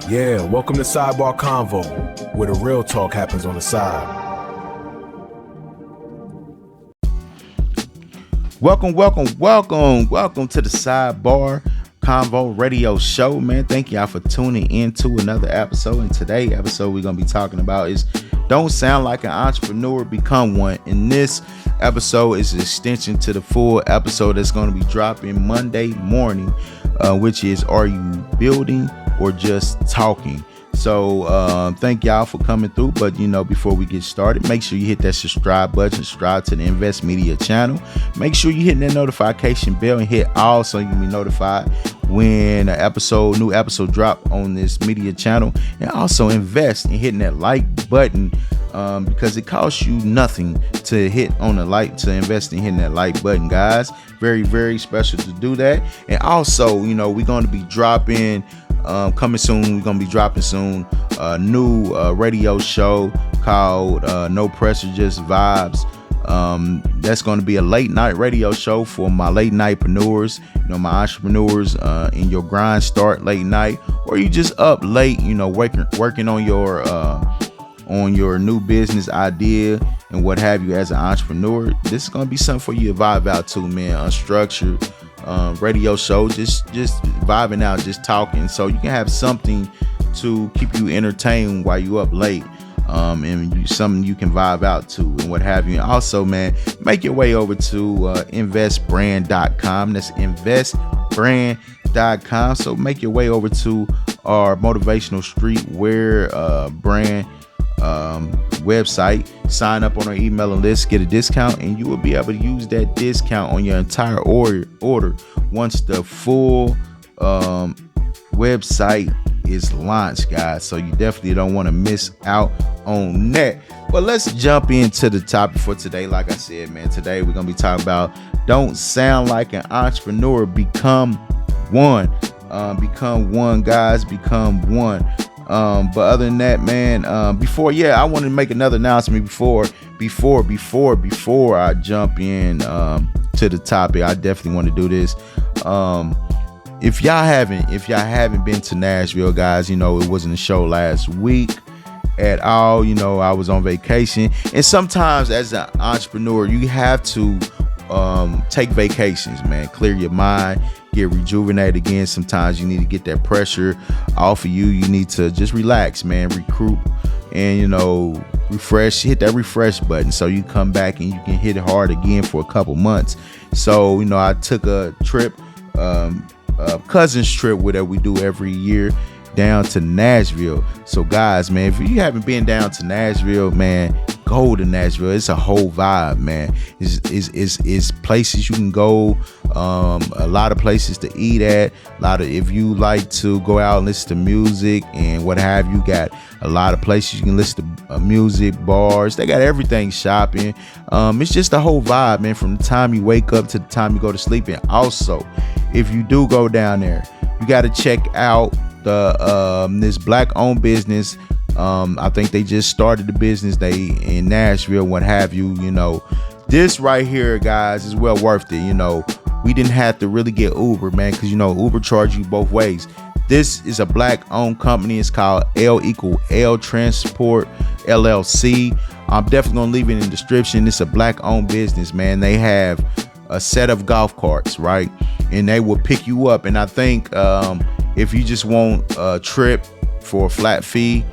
Yeah, welcome to Sidebar Convo, where the real talk happens on the side. Welcome to the Sidebar Convo radio show, man. Thank y'all for tuning in to another episode. And today's episode we're going to be talking about is don't sound like an entrepreneur, become one. And this episode is an extension to the full episode that's going to be dropping Monday morning, which is, are you building or just talking? So thank y'all for coming through. But before we get started, make sure you hit that subscribe button, subscribe to the Invest Media channel. Make sure you hit that notification bell and hit all so you can be notified when new episode drop on this media channel. And also invest in hitting that like button, because it costs you nothing to hit on the like, to invest in hitting that like button, guys. Very, very special to do that. And also, we're going to be dropping coming soon. We're gonna be dropping soon a new radio show called No Pressure, Just Vibes. That's going to be a late night radio show for my late nightpreneurs, my entrepreneurs in your grind start late night, or you just up late, working on your new business idea and what have you as an entrepreneur. This is going to be something for you to vibe out to, man. Unstructured radio show, just vibing out, just talking, so you can have something to keep you entertained while you up late, and something you can vibe out to and what have you. And also, man, make your way over to investbrand.com. That's investbrand.com. So make your way over to our motivational streetwear brand website, sign up on our email list, get a discount, and you will be able to use that discount on your entire order once the full website is launched, guys. So you definitely don't want to miss out on that. But let's jump into the topic for today. Like I said, man, today we're gonna be talking about don't sound like an entrepreneur, become one. Become one, guys. Become one. But other than that, man, I wanted to make another announcement before I jump in to the topic. I definitely want to do this. If y'all haven't been to Nashville, guys, it wasn't a show last week at all. I was on vacation, and sometimes as an entrepreneur, you have to take vacations, man. Clear your mind, get rejuvenated again. Sometimes you need to get that pressure off of you. You need to just relax, man, recruit, and refresh, hit that refresh button so you come back and you can hit it hard again for a couple months. So I took a trip, a cousin's trip that we do every year, down to Nashville. So guys, man, if you haven't been down to Nashville, man, go to Nashville. It's a whole vibe, man. It's places you can go, a lot of places to eat at, if you like to go out and listen to music and what have you, got a lot of places you can listen to music, bars. They got everything, shopping. It's just a whole vibe, man, from the time you wake up to the time you go to sleep. And also, if you do go down there, you got to check out this black owned business. I think they just started the business in Nashville, what have you. This right here, guys, is well worth it. We didn't have to really get Uber, man, because Uber charge you both ways. This is a black owned company. It's called L Transport LLC. I'm definitely gonna leave it in the description. It's a black owned business, man. They have a set of golf carts, right? And they will pick you up. And I think if you just want a trip for a flat fee,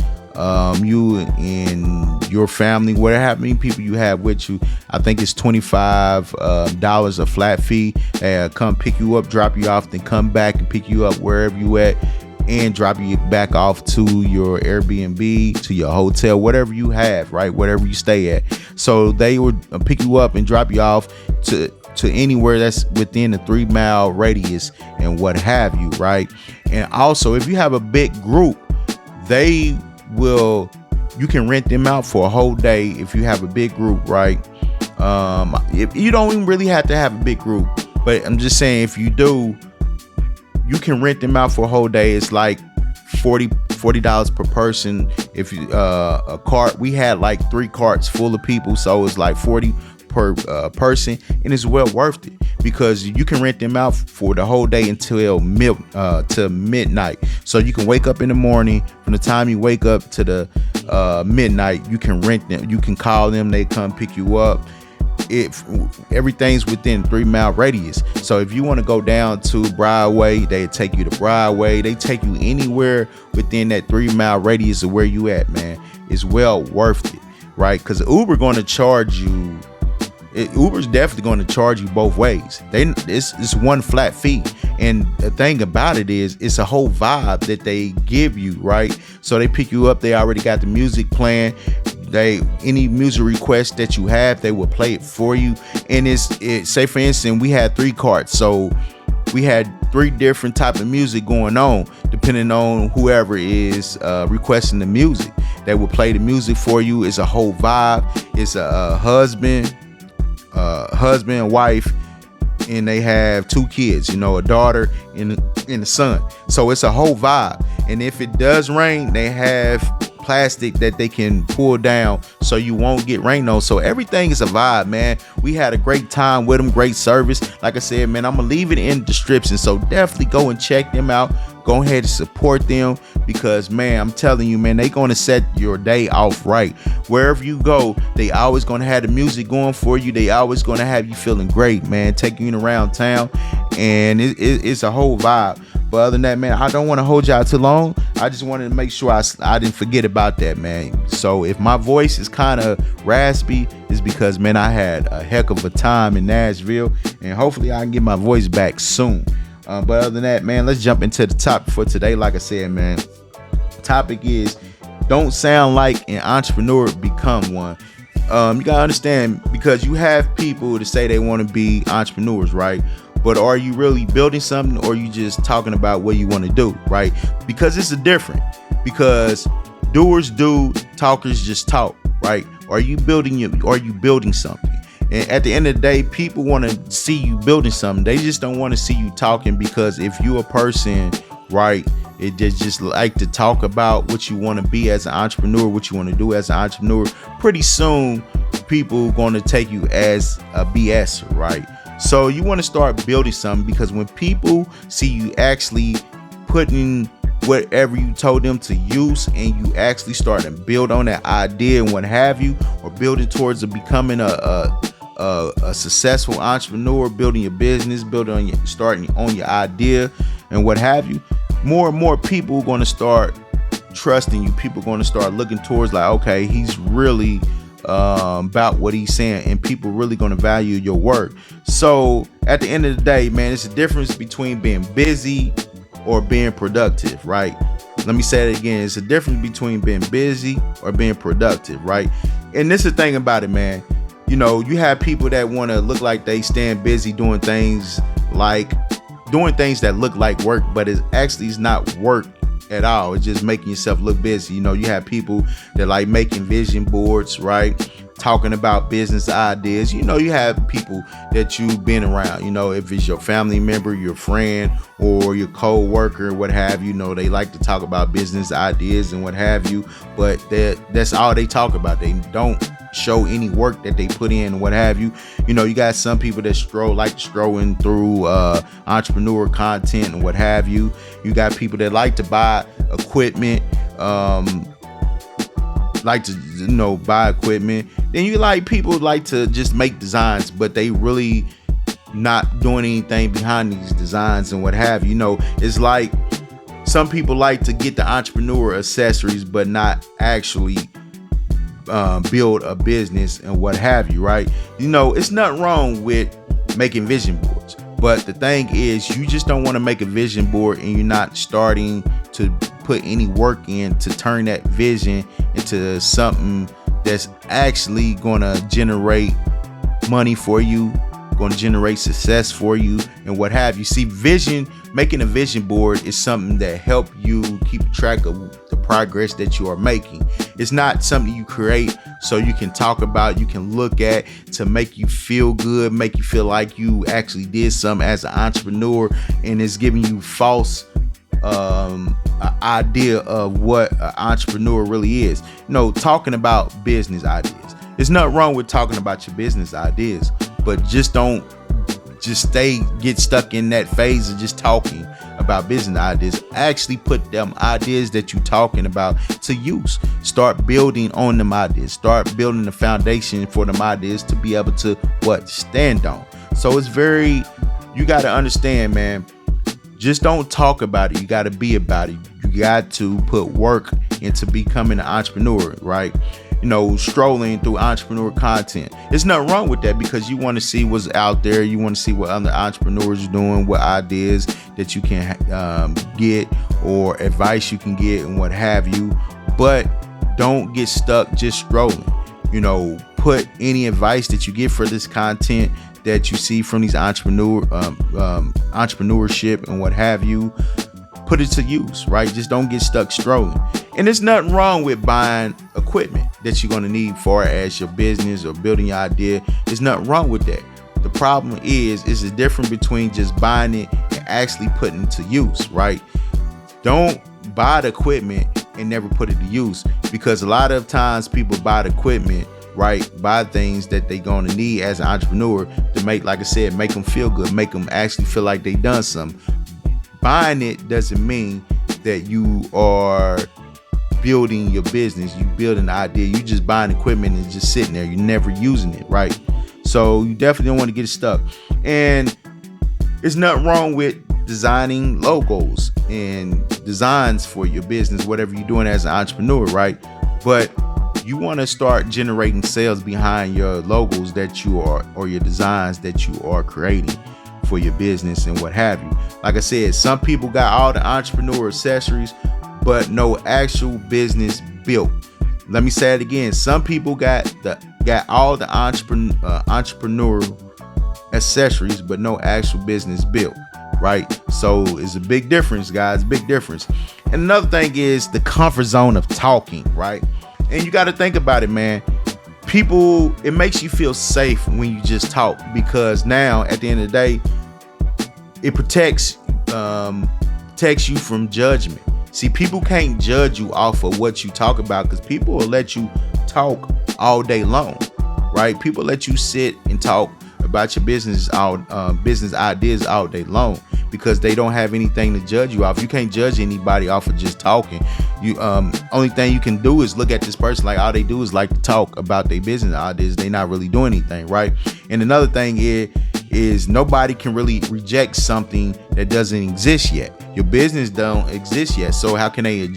you and your family, whatever many people you have with you, I think it's $25 a flat fee. Come pick you up, drop you off, then come back and pick you up wherever you at, and drop you back off to your Airbnb, to your hotel, whatever you have, right? Whatever you stay at. So they would pick you up and drop you off to anywhere that's within a 3-mile radius and what have you, right? And also, if you have a big group, you can rent them out for a whole day if you have a big group, right? If you don't even really have to have a big group, but I'm just saying, if you do, you can rent them out for a whole day. It's like $40 per person. If you a cart, we had like 3 carts full of people, so it's like $40 per person, and it's well worth it because you can rent them out for the whole day until to midnight. So you can wake up in the morning. From the time you wake up to the midnight, you can rent them. You can call them. They come pick you up. If everything's within 3-mile radius. So if you want to go down to Broadway, they take you to Broadway. They take you anywhere within that 3-mile radius of where you at, man. It's well worth it, right? Because Uber going to charge you. Uber's definitely going to charge you both ways. It's one flat fee, and the thing about it is, it's a whole vibe that they give you, right? So they pick you up. They already got the music playing. Any music request that you have, they will play it for you. And it's say for instance, we had 3 carts, so we had 3 different type of music going on, depending on whoever is requesting the music. They will play the music for you. It's a whole vibe. It's a husband and wife, and they have 2 kids, a daughter and a son. So it's a whole vibe. And if it does rain, they have plastic that they can pull down so you won't get rained on. So everything is a vibe, man. We had a great time with them, great service. Like I said, man, I'm gonna leave it in the description, so definitely go and check them out. Go ahead and support them because, man, I'm telling you, man, they gonna set your day off right. Wherever you go, they always gonna have the music going for you. They always gonna have you feeling great, man, taking you around town, and it's a whole vibe. But other than that, man, I don't want to hold y'all too long. I just wanted to make sure I didn't forget about that, man. So if my voice is kind of raspy, it's because, man, I had a heck of a time in Nashville, and hopefully I can get my voice back soon. But other than that, man, let's jump into the topic for today. Like I said, man, topic is don't sound like an entrepreneur, become one. You gotta understand, because you have people to say they want to be entrepreneurs, right? But are you really building something, or are you just talking about what you want to do, right? Because it's a different. Because doers do, talkers just talk, right? Are you building something? And at the end of the day, people want to see you building something. They just don't want to see you talking, because if you're a person, right, it just like to talk about what you want to be as an entrepreneur, what you want to do as an entrepreneur, pretty soon people going to take you as a BS, right? So you want to start building something, because when people see you actually putting whatever you told them to use, and you actually start to build on that idea and what have you, or building towards becoming a successful entrepreneur, building your business, starting on your idea and what have you, more and more people are going to start trusting you. People are going to start looking towards, like, okay, he's really about what he's saying, and people really going to value your work. So at the end of the day, man, it's a difference between being busy or being productive, right? Let me say it again. It's a difference between being busy or being productive, right? And this is the thing about it, man. You have people that want to look like they staying busy doing things that look like work, but it's not work at all. It's just making yourself look busy. You have people that like making vision boards, right? Talking about business ideas. You have people that you've been around, if it's your family member, your friend, or your co-worker, what have you, they like to talk about business ideas and what have you, but that's all they talk about. They don't show any work that they put in and what have you. You got some people that strolling through entrepreneur content and what have you. You got people that like to buy equipment, buy equipment. Then you people like to just make designs, but they really not doing anything behind these designs and what have you. It's like some people like to get the entrepreneur accessories, but not actually build a business and what have you, right? It's nothing wrong with making vision boards, but the thing is, you just don't want to make a vision board and you're not starting to put any work in to turn that vision into something that's actually going to generate money for you, going to generate success for you and what have you. See, making a vision board is something that help you keep track of the progress that you are making. It's not something you create so you can talk about, you can look at to make you feel good, make you feel like you actually did something as an entrepreneur, and it's giving you false idea of what an entrepreneur really is. Talking about business ideas. There's nothing wrong with talking about your business ideas, but just don't get stuck in that phase of just talking about business ideas. Actually put them ideas that you're talking about to use. Start building on them ideas. Start building the foundation for them ideas to be able to stand on. So you got to understand, man, just don't talk about it. You got to be about it. You got to put work into becoming an entrepreneur, right? Strolling through entrepreneur content. There's nothing wrong with that, because you want to see what's out there. You want to see what other entrepreneurs are doing, what ideas that you can get, or advice you can get, and what have you. But don't get stuck just strolling. Put any advice that you get for this content that you see from these entrepreneurship and what have you, put it to use, right? Just don't get stuck strolling. And there's nothing wrong with buying equipment that you're going to need for as your business or building your idea. There's nothing wrong with that. The problem is the difference between just buying it and actually putting it to use, right? Don't buy the equipment and never put it to use, because a lot of times people buy the equipment, right? Buy things that they're going to need as an entrepreneur to make, like I said, make them feel good, make them actually feel like they done something. Buying it doesn't mean that you are building your business. You building an idea. You just buying equipment and just sitting there. You're never using it, right? So you definitely don't want to get stuck. And there's nothing wrong with designing logos and designs for your business, whatever you're doing as an entrepreneur, right? But you want to start generating sales behind your logos that you are, or your designs that you are creating for your business and what have you. Like I said, some people got all the entrepreneur accessories, but no actual business built. Let me say it again. Some people got all the entrepreneurial accessories, but no actual business built, right? So it's a big difference, guys. Big difference. And another thing is the comfort zone of talking, right? And you got to think about it, man. It makes you feel safe when you just talk, because now at the end of the day, it protects you from judgment. See, people can't judge you off of what you talk about, because people will let you talk all day long, right? People let you sit and talk about your business ideas all day long, because they don't have anything to judge you off. You can't judge anybody off of just talking. You only thing you can do is look at this person like all they do is like to talk about their business ideas. They not really doing anything, right? And another thing is nobody can really reject something that doesn't exist yet. Your business don't exist yet, so how can they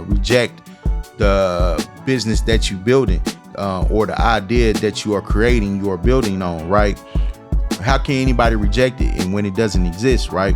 reject the business that you building or the idea that you are creating, you are building on, right? How can anybody reject it and when it doesn't exist, right?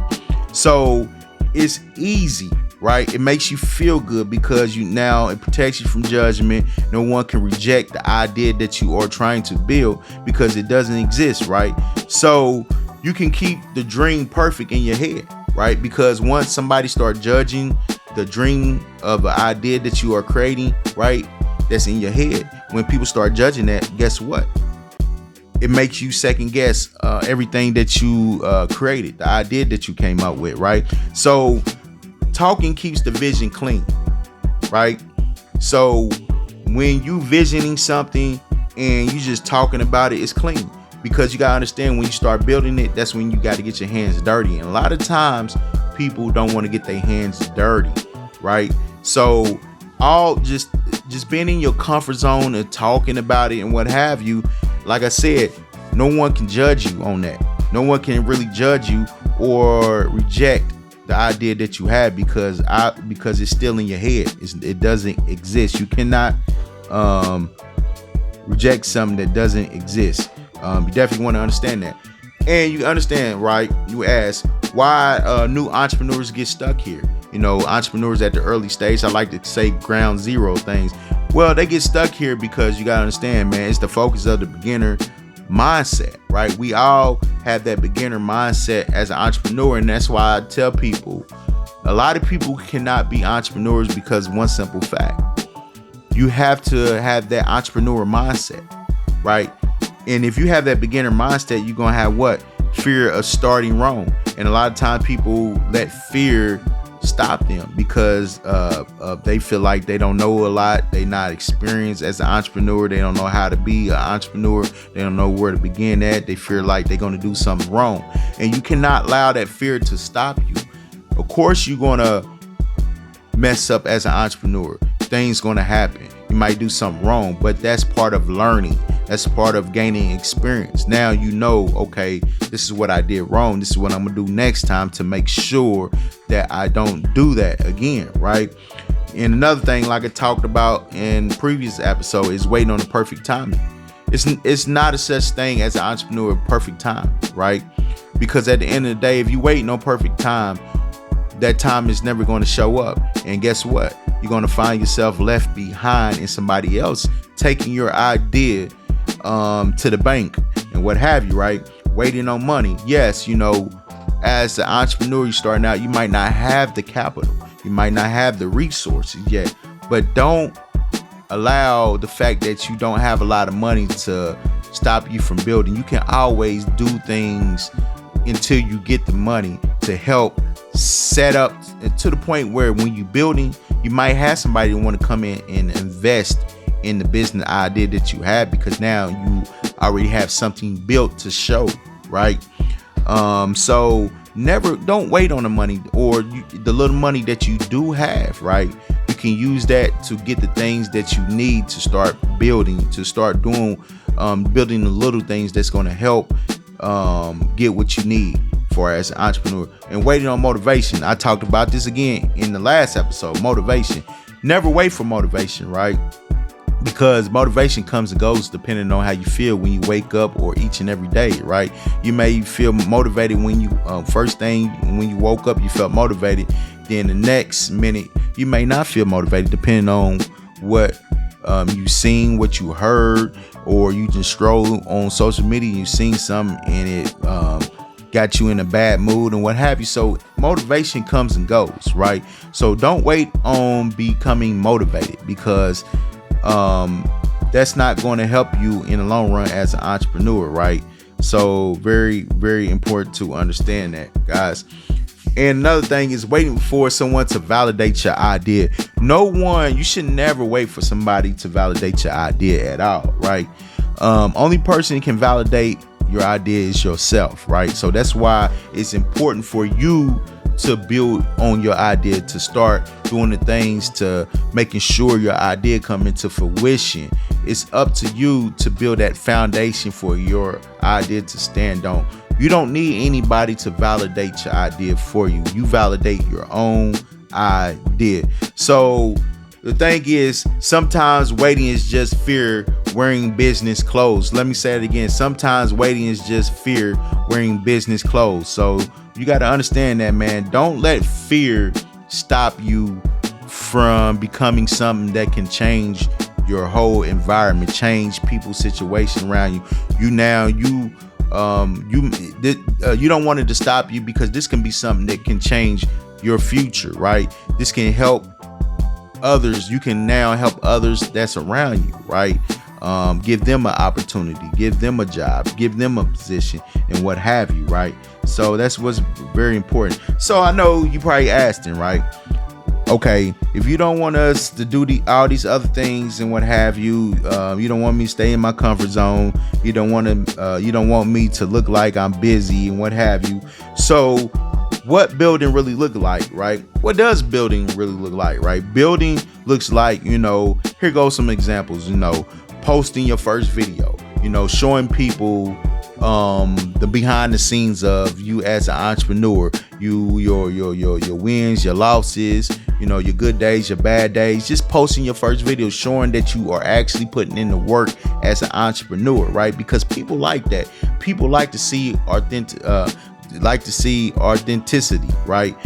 So it's easy, right? It makes you feel good because it protects you from judgment. No one can reject the idea that you are trying to build because it doesn't exist, right? So you can keep the dream perfect in your head, right? Because once somebody start judging the dream of an idea that you are creating, right, that's in your head, when people start judging that, guess what? It makes you second guess everything that you created, the idea that you came up with, right? So talking keeps the vision clean, right? So when you visioning something and you just talking about it, it's clean, because you gotta understand, when you start building it, that's when you got to get your hands dirty. And a lot of times people don't want to get their hands dirty, right? So all just being in your comfort zone and talking about it and what have you, like I said, no one can judge you on that. No one can really judge you or reject the idea that you have because it's still in your head. It doesn't exist. You cannot reject something that doesn't exist. You definitely want to understand that. And you understand, right? You ask why new entrepreneurs get stuck here. Entrepreneurs at the early stage, I like to say ground zero things. Well, they get stuck here because you got to understand, man, it's the focus of the beginner mindset, right? We all have that beginner mindset as an entrepreneur. And that's why I tell people, a lot of people cannot be entrepreneurs because one simple fact: you have to have that entrepreneur mindset, right? And if you have that beginner mindset, you're going to have what? Fear of starting wrong. And a lot of times people let fear stop them because they feel like they don't know a lot. They not experienced as an entrepreneur. They don't know how to be an entrepreneur. They don't know where to begin at. They fear like they're going to do something wrong. And you cannot allow that fear to stop you. Of course, you're going to mess up as an entrepreneur. Things going to happen. You might do something wrong, but that's part of learning. That's part of gaining experience. Now you know, okay, this is what I did wrong. This is what I'm going to do next time to make sure that I don't do that again, right? And another thing, like I talked about in previous episode, is waiting on the perfect timing. It's not a such thing as an entrepreneur perfect time, right? Because at the end of the day, if you wait no perfect time, that time is never going to show up. And guess what? You're going to find yourself left behind and somebody else taking your idea to the bank and what have you, right? Waiting on money. Yes, you know, as an entrepreneur, you're starting out, you might not have the capital. You might not have the resources yet, but don't allow the fact that you don't have a lot of money to stop you from building. You can always do things until you get the money to help set up to the point where when you're building, you might have somebody want to come in and invest in the business idea that you have, because now you already have something built to show, right? So don't wait on the money or the little money that you do have, right? You can use that to get the things that you need to start building, to start doing, building the little things that's going to help get what you need for as an entrepreneur. And waiting on motivation. I talked about this again in the last episode. Motivation. Never wait for motivation, right? Because motivation comes and goes depending on how you feel when you wake up or each and every day, right? You may feel motivated when you first thing when you woke up, you felt motivated. Then the next minute you may not feel motivated, depending on what you seen, what you heard, or you just scroll on social media and you seen something and it got you in a bad mood and what have you. So motivation comes and goes, right? So don't wait on becoming motivated, because that's not going to help you in the long run as an entrepreneur, right? So very, very important to understand that, guys. And another thing is waiting for someone to validate your idea. You should never wait for somebody to validate your idea at all, right? Only person can validate your idea is yourself, right? So that's why it's important for you to build on your idea, to start doing the things to making sure your idea come into fruition. It's up to you to build that foundation for your idea to stand on. You don't need anybody to validate your idea for you. You validate your own idea. So the thing is, sometimes waiting is just fear wearing business clothes. Let me say it again. Sometimes waiting is just fear wearing business clothes. So you got to understand that, man. Don't let fear stop you from becoming something that can change your whole environment, change people's situation around you. You don't want it to stop you, because this can be something that can change your future, right? This can help others. You can now help others that's around you, right? Give them an opportunity, give them a job, give them a position, and what have you, right? So that's what's very important. So I know you probably asking, right? Okay, if you don't want us to do all these other things and what have you, you don't want me to stay in my comfort zone. You don't want me to look like I'm busy and what have you. So what building really look like, right? What does building really look like, right? Building looks like, here goes some examples, posting your first video, showing people the behind the scenes of you as an entrepreneur, your wins, your losses, your good days, your bad days. Just posting your first video, showing that you are actually putting in the work as an entrepreneur, right? Because people like that. People like to see authenticity, right?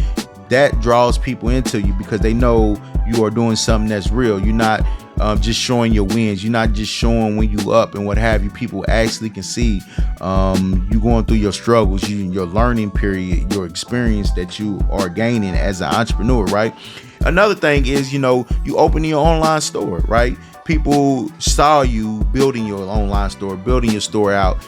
That draws people into you because they know you are doing something that's real. You're not just showing your wins. You're not just showing when you up and what have you. People actually can see you going through your struggles, your learning period, your experience that you are gaining as an entrepreneur, right? Another thing is, you open your online store, right? people saw you building your online store, building your store out.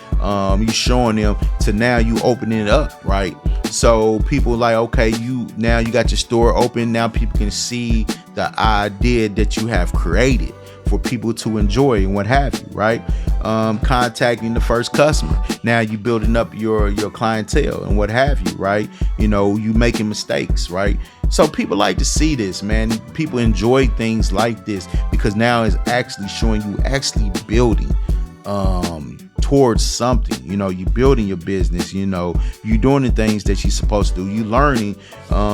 You showing them to now you opening it up, right? So people like, okay, you got your store open. Now people can see the idea that you have created for people to enjoy and what have you, right? Contacting the first customer. Now you building up your clientele and what have you, right? You making mistakes, right? So people like to see this, man. People enjoy things like this because now it's actually showing you actually building towards something. You building your business, you doing the things that you're supposed to do, you learning.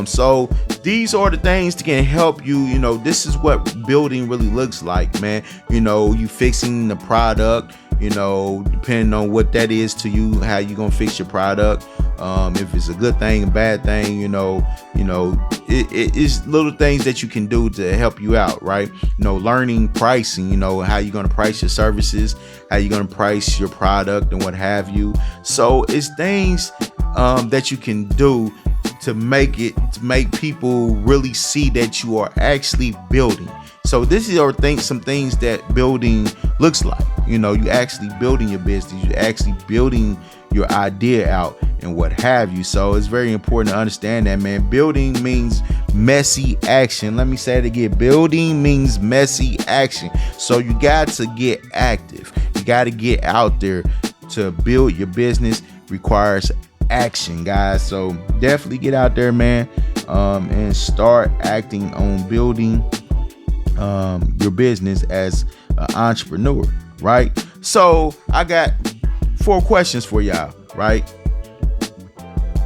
So these are the things that can help you. This is what building really looks like, man. You fixing the product, depending on what that is to you, how you gonna fix your product. If it's a good thing, a bad thing, it's little things that you can do to help you out, right? Learning pricing, how you going to price your services, how you going to price your product and what have you. So it's things that you can do to make people really see that you are actually building. So this is some things that building looks like. You actually building your business, you actually building your idea out and what have you. So it's very important to understand that, man. Building means messy action. Let me say it again. Building means messy action. So you got to get active. You got to get out there. To build your business requires action, guys. So definitely get out there, man, and start acting on building your business as an entrepreneur, right? So I got 4 questions for y'all, right?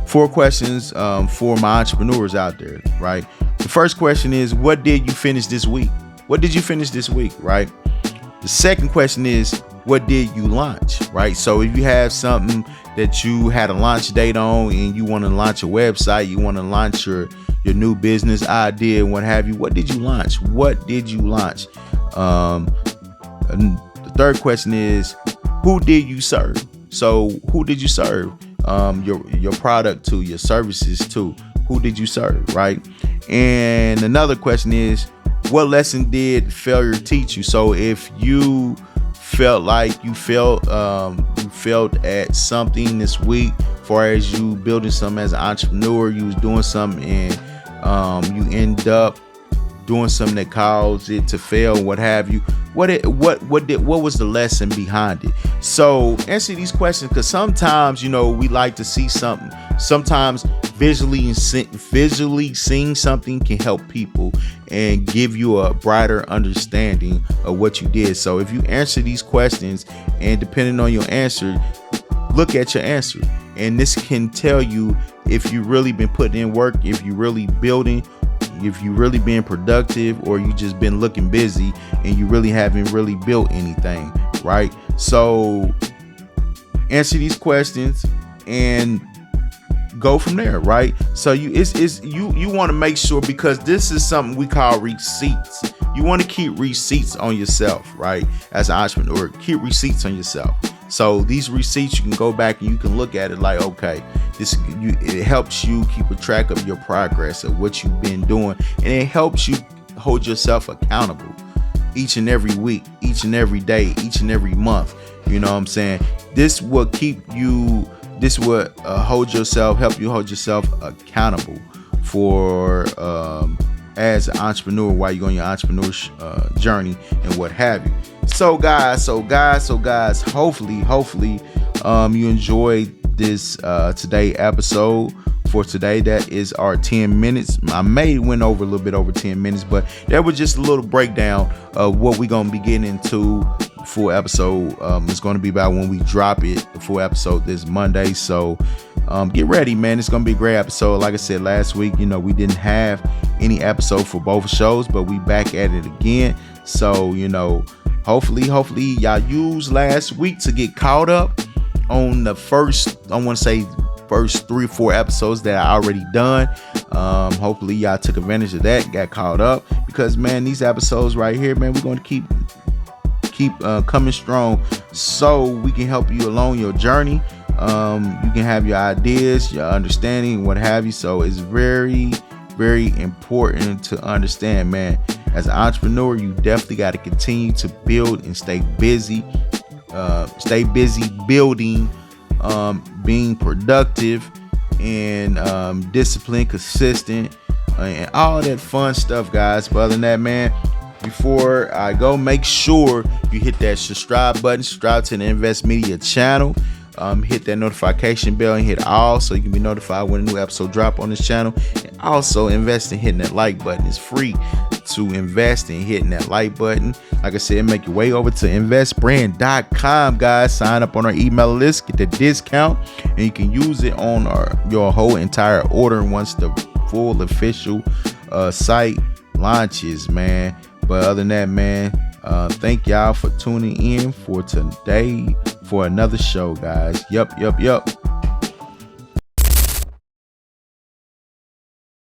4 questions for my entrepreneurs out there, right? The first question is, what did you finish this week? What did you finish this week, right? The second question is, what did you launch, right? So if you have something that you had a launch date on and you want to launch a website, you want to launch your new business idea and what have you, what did you launch? What did you launch? The third question is, who did you serve? So who did you serve your product to, your services to? Who did you serve, right? And another question is, what lesson did failure teach you? So if you felt like you failed at something this week, as far as you building something as an entrepreneur, you was doing something and you end up doing something that caused it to fail, what have you, what was the lesson behind it? So answer these questions, because sometimes we like to see something. Sometimes visually seeing something can help people and give you a brighter understanding of what you did. So if you answer these questions, and depending on your answer, look at your answer, and this can tell you if you really been putting in work, if you really building, if you really being productive, or you just been looking busy and you really haven't really built anything, right? So answer these questions and go from there, right? So you want to make sure, because this is something we call receipts. You want to keep receipts on yourself, right? As an entrepreneur, keep receipts on yourself. So these receipts, you can go back and you can look at it like, okay, it helps you keep a track of your progress of what you've been doing, and it helps you hold yourself accountable each and every week, each and every day, each and every month. You know what I'm saying? This will help you hold yourself accountable for as an entrepreneur while you're on your entrepreneur journey and what have you. So guys, hopefully you enjoyed this today episode. For today, that is our 10 minutes. I may went over a little bit over 10 minutes, but that was just a little breakdown of what we're going to be getting into. Full episode it's going to be about when we drop it, the full episode this Monday. So get ready, man. It's going to be a great episode. Like I said last week, we didn't have any episode for both shows, but we back at it again. So hopefully y'all use last week to get caught up on the first 3 or 4 episodes that I already done. Hopefully y'all took advantage of that, got caught up, because man, these episodes right here, man, we're going to keep coming strong, so we can help you along your journey. You can have your ideas, your understanding, what have you. So it's very, very important to understand, man, as an entrepreneur, you definitely got to continue to build and stay busy building, being productive and disciplined, consistent, and all that fun stuff, guys. But other than that, man, before I go, make sure you hit that subscribe button, subscribe to the Invest Media channel. Hit that notification bell and hit all so you can be notified when a new episode drop on this channel. And also invest in hitting that like button. It's free to invest in hitting that like button. Like I said, make your way over to investbrand.com, guys. Sign up on our email list, get the discount, and you can use it on your whole entire order once the full official site launches, man. But other than that, man, thank y'all for tuning in for today for another show, guys. Yup.